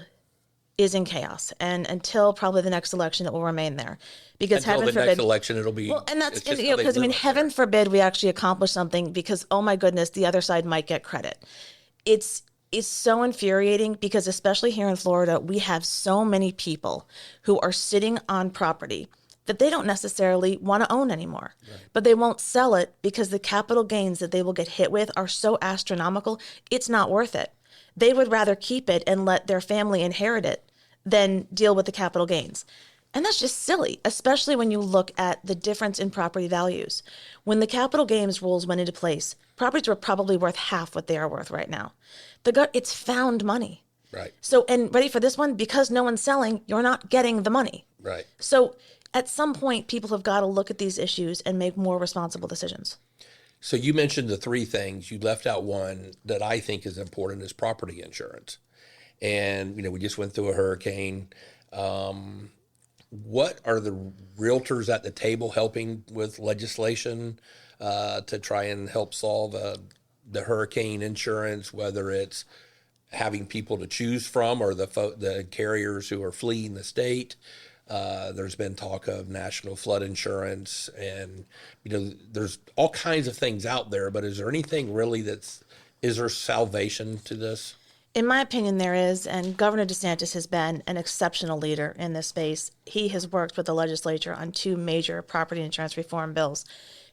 is in chaos, and until probably the next election, it will remain there. Because Until heaven the forbid, next election, it'll be. well, and that's, it's just you know, how they because I mean, live up heaven there. forbid we actually accomplish something, because oh my goodness, the other side might get credit. It's so infuriating, because especially here in Florida, we have so many people who are sitting on property that they don't necessarily want to own anymore, but they won't sell it because the capital gains that they will get hit with are so astronomical, it's not worth it. They would rather keep it and let their family inherit it than deal with the capital gains. And that's just silly, especially when you look at the difference in property values. When the capital gains rules went into place, properties were probably worth half what they are worth right now. It's found money. Right. So, and ready for this one, because no one's selling, you're not getting the money. Right. So at some point, people have got to look at these issues and make more responsible decisions. So you mentioned the 3 things. You left out one that I think is important, is property insurance. And, you know, we just went through a hurricane. What are the realtors at the table helping with legislation to try and help solve the hurricane insurance, whether it's having people to choose from or the carriers who are fleeing the state? There's been talk of national flood insurance, and, you know, there's all kinds of things out there, but is there anything really is there salvation to this? In my opinion, there is, and Governor DeSantis has been an exceptional leader in this space. He has worked with the legislature on 2 major property insurance reform bills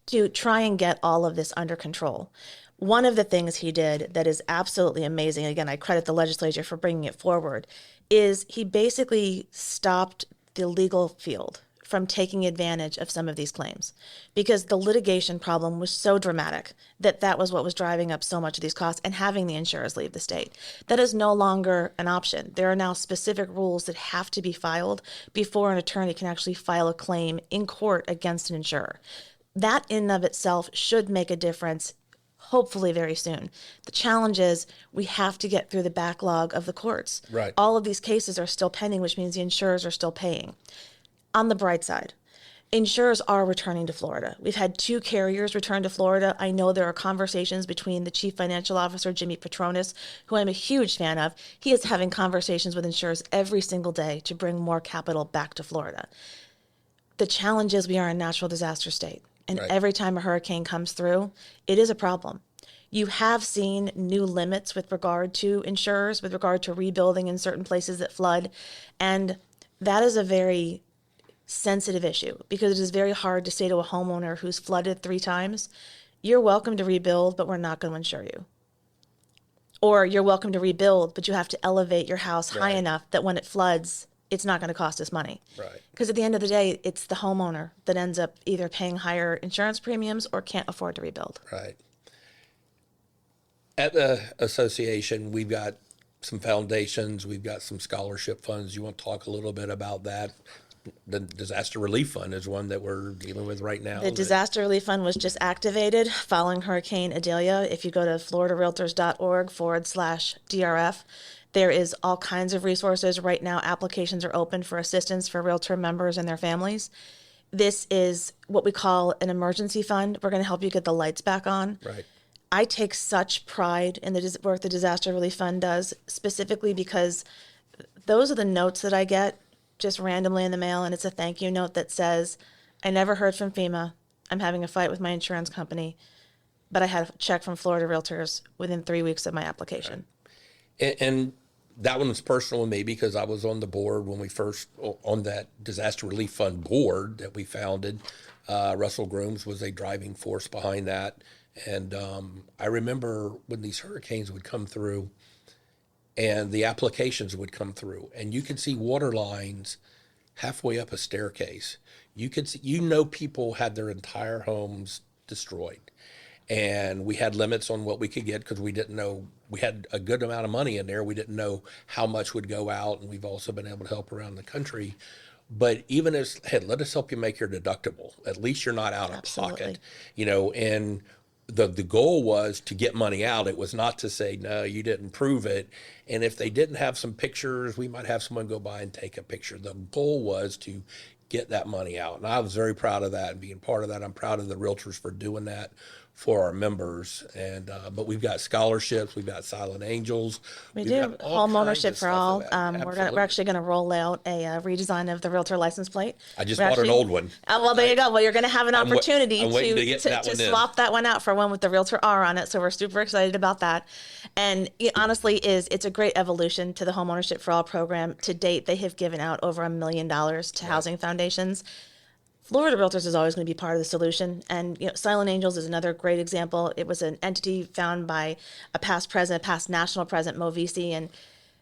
to try and get all of this under control. One of the things he did that is absolutely amazing, again, I credit the legislature for bringing it forward, is he basically stopped the legal field from taking advantage of some of these claims, because the litigation problem was so dramatic that that was what was driving up so much of these costs and having the insurers leave the state. That is no longer an option. There are now specific rules that have to be filed before an attorney can actually file a claim in court against an insurer. That in and of itself should make a difference, hopefully very soon. The challenge is we have to get through the backlog of the courts. Right. All of these cases are still pending, which means the insurers are still paying. On the bright side, insurers are returning to Florida. We've had 2 carriers return to Florida. I know there are conversations between the chief financial officer, Jimmy Petronis, who I'm a huge fan of. He is having conversations with insurers every single day to bring more capital back to Florida. The challenge is we are a natural disaster state. And Right. every time a hurricane comes through, it is a problem. You have seen new limits with regard to insurers, with regard to rebuilding in certain places that flood. And that is a very sensitive issue, because it is very hard to say to a homeowner who's flooded 3 times, you're welcome to rebuild, but we're not going to insure you. Or you're welcome to rebuild, but you have to elevate your house high Right. enough that when it floods, it's not going to cost us money. Right. Because at the end of the day, it's the homeowner that ends up either paying higher insurance premiums or can't afford to rebuild. Right. At the association, we've got some foundations, we've got some scholarship funds. You want to talk a little bit about that? The disaster relief fund is one that we're dealing with right now. The disaster relief fund was just activated following Hurricane Idalia. If you go to floridarealtors.org/DRF, there is all kinds of resources. Right now, applications are open for assistance for realtor members and their families. This is what we call an emergency fund. We're going to help you get the lights back on. Right. I take such pride in the work the Disaster Relief Fund does, specifically because those are the notes that I get just randomly in the mail, and it's a thank you note that says, I never heard from FEMA. I'm having a fight with my insurance company, but I had a check from Florida Realtors within 3 weeks of my application. And that one was personal to me because I was on the board when we first, on that disaster relief fund board that we founded. Russell Grooms was a driving force behind that. And I remember when these hurricanes would come through and the applications would come through, and you could see water lines halfway up a staircase. You could see, people had their entire homes destroyed. And we had limits on what we could get because we didn't know, we had a good amount of money in there. We didn't know how much would go out. And we've also been able to help around the country. But even as, hey, let us help you make your deductible. At least you're not out of pocket, and the goal was to get money out. It was not to say, no, you didn't prove it. And if they didn't have some pictures, we might have someone go by and take a picture. The goal was to get that money out. And I was very proud of that and being part of that. I'm proud of the realtors for doing that for our members. And but we've got scholarships, we've got Silent Angels. We we've do got all home kinds ownership of for stuff all. of that. We're actually going to roll out a redesign of the realtor license plate. I just We're bought an actually- old one. Well, there you go. Well, you're going to have an I'm opportunity waiting to to get that one in. swap that one out for one with the Realtor R on it. So we're super excited about that. And it honestly it's a great evolution to the home ownership for all program. To date, they have given out over $1 million to housing foundations. Florida Realtors is always going to be part of the solution. And Silent Angels is another great example. It was an entity found by a past national president, Mo Visi. And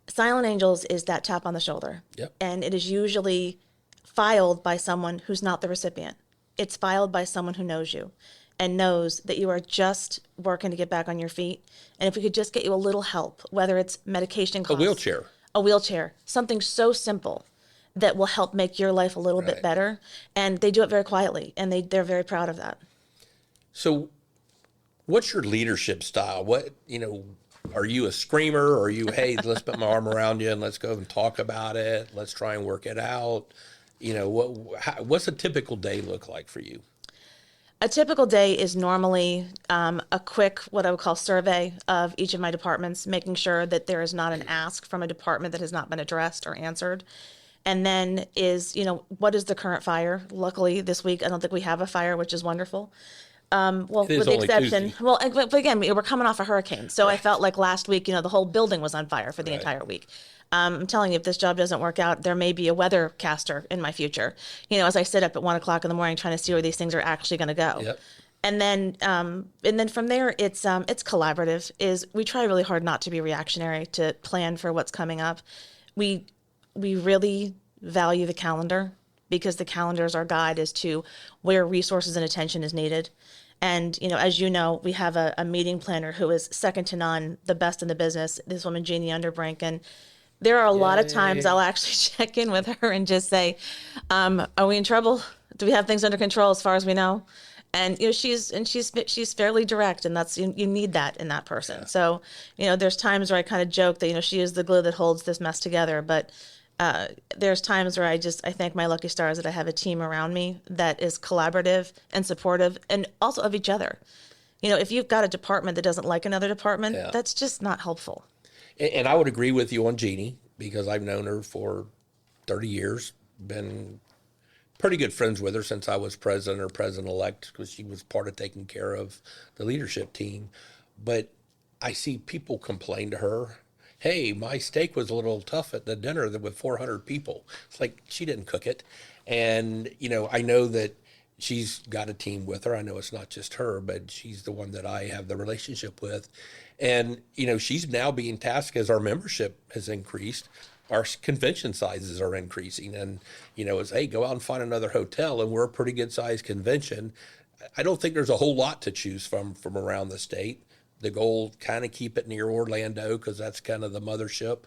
Silent Angels is that tap on the shoulder. Yep. And it is usually filed by someone who's not the recipient. It's filed by someone who knows you and knows that you are just working to get back on your feet. And if we could just get you a little help, whether it's medication costs. A wheelchair. Something so simple that will help make your life a little bit better. And they do it very quietly, and they're very proud of that. So what's your leadership style? Are you a screamer? Or are you, hey, let's put my arm around you and let's go and talk about it. Let's try and work it out. What's a typical day look like for you? A typical day is normally a quick, what I would call survey of each of my departments, making sure that there is not an ask from a department that has not been addressed or answered. And then what is the current fire? Luckily, this week, I don't think we have a fire, which is wonderful. With the exception, Tuesday. But again, we're coming off a hurricane. So I felt like last week, the whole building was on fire for the entire week. I'm telling you, if this job doesn't work out, there may be a weathercaster in my future. As I sit up at 1:00 in the morning trying to see where these things are actually going to go. Yep. And then from there, it's collaborative. We try really hard not to be reactionary, to plan for what's coming up. We really value the calendar. because the calendar is our guide as to where resources and attention is needed. And, as you know, we have a meeting planner who is second to none, the best in the business, this woman, Jeannie Underbrink. And there are a lot of times I'll actually check in with her and just say, are we in trouble? Do we have things under control as far as we know? And, she's fairly direct, and that's, you need that in that person. Yeah. So, there's times where I kind of joke that, she is the glue that holds this mess together. But there's times where I thank my lucky stars that I have a team around me that is collaborative and supportive and also of each other. If you've got a department that doesn't like another department, that's just not helpful. And I would agree with you on Jeannie, because I've known her for 30 years, been pretty good friends with her since I was president or president-elect, because she was part of taking care of the leadership team. But I see people complain to her, hey, my steak was a little tough at the dinner with 400 people. It's like, she didn't cook it. And, I know that she's got a team with her. I know it's not just her, but she's the one that I have the relationship with. And, she's now being tasked, as our membership has increased, our convention sizes are increasing. And, it's, hey, go out and find another hotel. And we're a pretty good sized convention. I don't think there's a whole lot to choose from around the state. The goal, kind of keep it near Orlando, because that's kind of the mothership.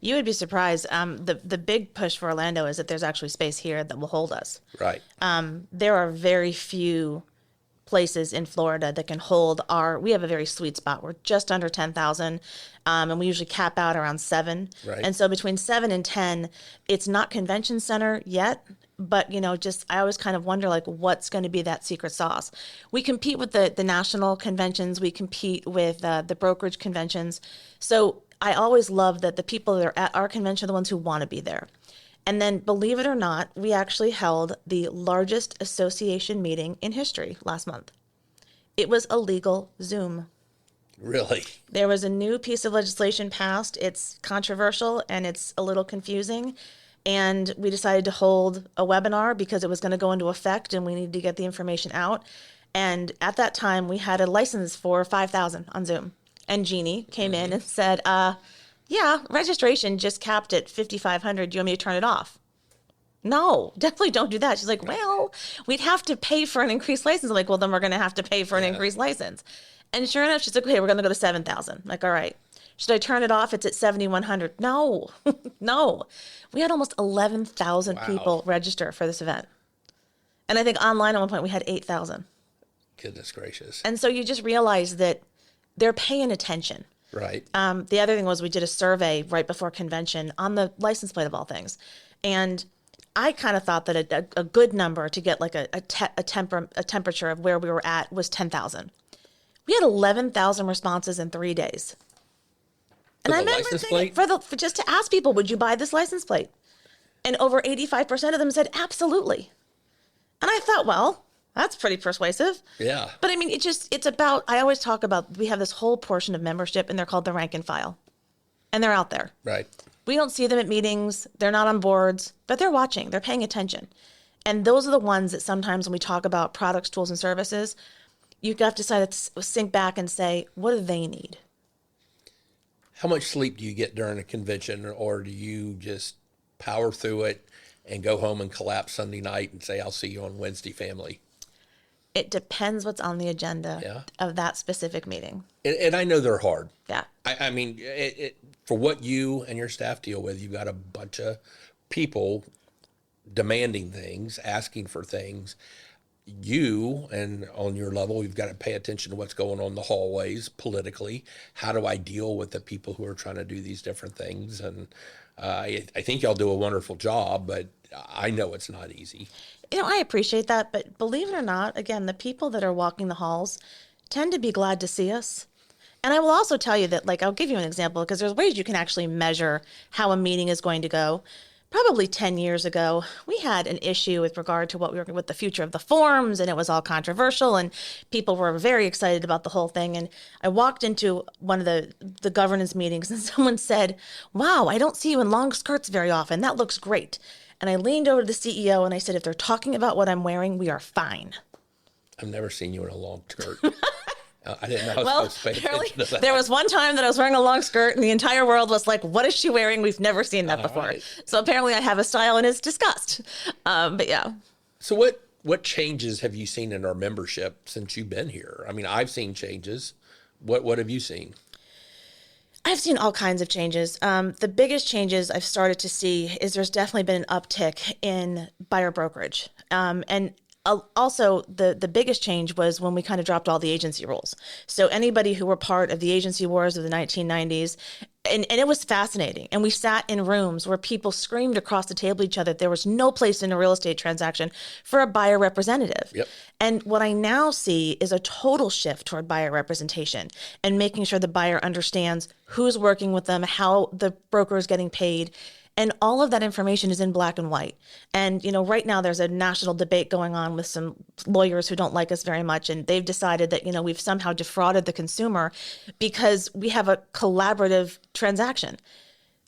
You would be surprised. The big push for Orlando is that there's actually space here that will hold us. Right. There are very few places in Florida that can hold we have a very sweet spot. We're just under 10,000, and we usually cap out around 7. Right. And so between 7 and 10, it's not convention center yet, but, I always kind of wonder, what's going to be that secret sauce. We compete with the national conventions. We compete with the brokerage conventions. So I always love that the people that are at our convention are the ones who want to be there. And then, believe it or not, we actually held the largest association meeting in history last month. It was a legal Zoom. Really? There was a new piece of legislation passed. It's controversial and it's a little confusing. And we decided to hold a webinar because it was going to go into effect and we needed to get the information out. And at that time, we had a license for 5,000 on Zoom. And Jeannie came in and said, yeah, registration just capped at 5,500. Do you want me to turn it off? No, definitely don't do that. She's like, well, we'd have to pay for an increased license. I'm like, well, then we're going to have to pay for an increased license. And sure enough, she's like, okay, we're going to go to 7,000. I'm like, all right. Should I turn it off? It's at 7,100. No, no. We had almost 11,000 people register for this event. And I think online at one point we had 8,000. Goodness gracious. And so you just realize that they're paying attention. Right. The other thing was we did a survey right before convention on the license plate of all things. And I kind of thought that a good number to get like a temperature of where we were at was 10,000. We had 11,000 responses in 3 days. And I remember thinking, for just to ask people, would you buy this license plate? And over 85% of them said, absolutely. And I thought, well, that's pretty persuasive. Yeah. But I mean, it's about, I always talk about, we have this whole portion of membership and they're called the rank and file. And they're out there. Right. We don't see them at meetings. They're not on boards, but they're watching. They're paying attention. And those are the ones that sometimes when we talk about products, tools, and services, you have to decide to sink back and say, what do they need? How much sleep do you get during a convention, or do you just power through it and go home and collapse Sunday night and say, I'll see you on Wednesday, family? It depends what's on the agenda of that specific meeting. And I know they're hard. Yeah. I mean, for what you and your staff deal with, you've got a bunch of people demanding things, asking for things. You, and on your level, you've got to pay attention to what's going on in the hallways politically. How do I deal with the people who are trying to do these different things? And I think y'all do a wonderful job, but I know it's not easy. I appreciate that, but believe it or not, again, the people that are walking the halls tend to be glad to see us. And I will also tell you that, I'll give you an example, because there's ways you can actually measure how a meeting is going to go. Probably 10 years ago, we had an issue with regard to with the future of the forms, and it was all controversial, and people were very excited about the whole thing. And I walked into one of the governance meetings, and someone said, wow, I don't see you in long skirts very often. That looks great. And I leaned over to the CEO, and I said, if they're talking about what I'm wearing, we are fine. I've never seen you in a long skirt. I didn't know I was Well, supposed to pay apparently, attention to that. there was one time that I was wearing a long skirt and the entire world was like, what is she wearing? We've never seen that before. Right. So apparently I have a style and it's discussed. But yeah. So what changes have you seen in our membership since you've been here? I mean, I've seen changes. What have you seen? I've seen all kinds of changes. The biggest changes I've started to see is there's definitely been an uptick in buyer brokerage. And also, the biggest change was when we kind of dropped all the agency rules. So anybody who were part of the agency wars of the 1990s, and it was fascinating. And we sat in rooms where people screamed across the table at each other. There was no place in a real estate transaction for a buyer representative. Yep. And what I now see is a total shift toward buyer representation and making sure the buyer understands who's working with them, how the broker is getting paid. And all of that information is in black and white. And, right now there's a national debate going on with some lawyers who don't like us very much. And they've decided that, we've somehow defrauded the consumer because we have a collaborative transaction.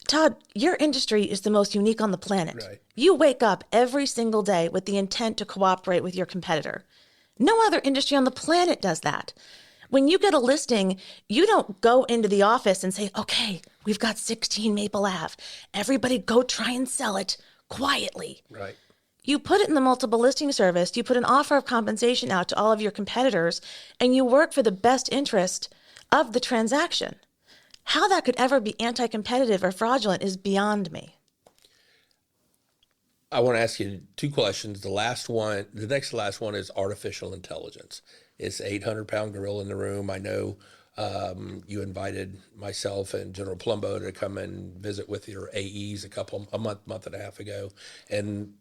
Todd, your industry is the most unique on the planet. Right. You wake up every single day with the intent to cooperate with your competitor. No other industry on the planet does that. When you get a listing, you don't go into the office and say, okay, we've got 16 Maple Ave. Everybody go try and sell it quietly. Right. You put it in the multiple listing service, you put an offer of compensation out to all of your competitors, and you work for the best interest of the transaction. How that could ever be anti-competitive or fraudulent is beyond me. I want to ask you two questions. The next to last one is artificial intelligence. It's 800-pound gorilla in the room. I know you invited myself and General Plumbo to come and visit with your AEs a month and a half ago, and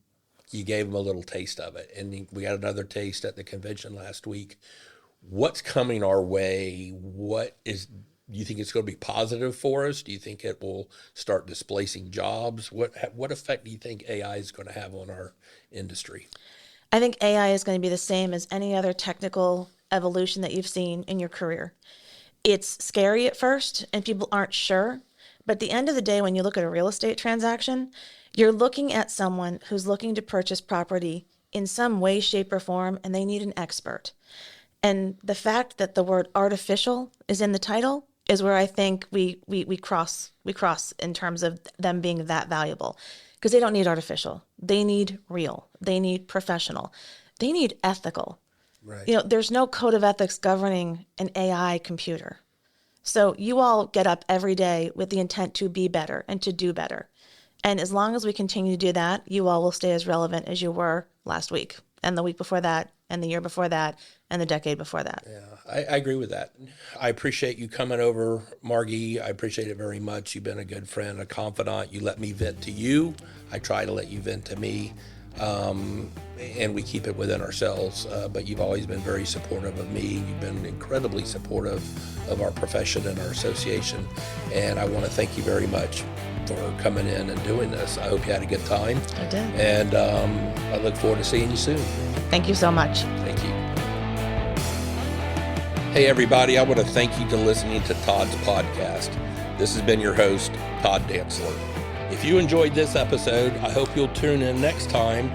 you gave them a little taste of it. And we got another taste at the convention last week. What's coming our way? Do you think it's going to be positive for us? Do you think it will start displacing jobs? What effect do you think AI is going to have on our industry? I think AI is going to be the same as any other technical evolution that you've seen in your career. It's scary at first and people aren't sure, but at the end of the day, when you look at a real estate transaction, you're looking at someone who's looking to purchase property in some way, shape, or form, and they need an expert. And the fact that the word artificial is in the title is where I think we cross in terms of them being that valuable. Because they don't need artificial. They need real. They need professional. They need ethical. Right. There's no code of ethics governing an AI computer. So you all get up every day with the intent to be better and to do better. And as long as we continue to do that, you all will stay as relevant as you were last week and the week before that and the year before that and the decade before that. Yeah, I agree with that. I appreciate you coming over, Margy. I appreciate it very much. You've been a good friend, a confidant. You let me vent to you. I try to let you vent to me. And we keep it within ourselves. But you've always been very supportive of me. You've been incredibly supportive of our profession and our association. And I want to thank you very much for coming in and doing this. I hope you had a good time. I did. And I look forward to seeing you soon. Thank you so much. Thank you. Hey, everybody. I want to thank you for listening to Todd's podcast. This has been your host, Todd Dantzler. If you enjoyed this episode, I hope you'll tune in next time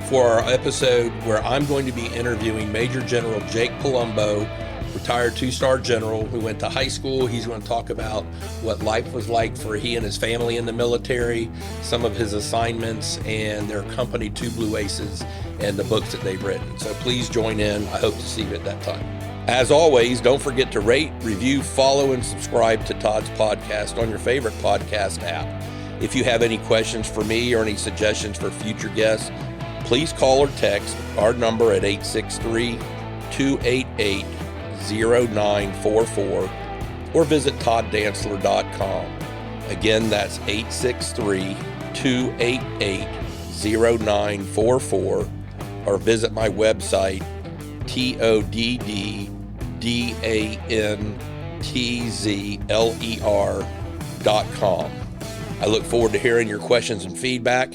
for our episode where I'm going to be interviewing Major General Jake Palumbo, retired 2-star general who went to high school. He's going to talk about what life was like for he and his family in the military, some of his assignments, and their company, Two Blue Aces, and the books that they've written. So please join in. I hope to see you at that time. As always, don't forget to rate, review, follow, and subscribe to Todd's podcast on your favorite podcast app. If you have any questions for me or any suggestions for future guests, please call or text our number at 863-288-0944 or visit todddantzler.com. Again, that's 863-288-0944 or visit my website, todddantzler.com. I look forward to hearing your questions and feedback,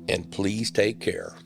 and please take care.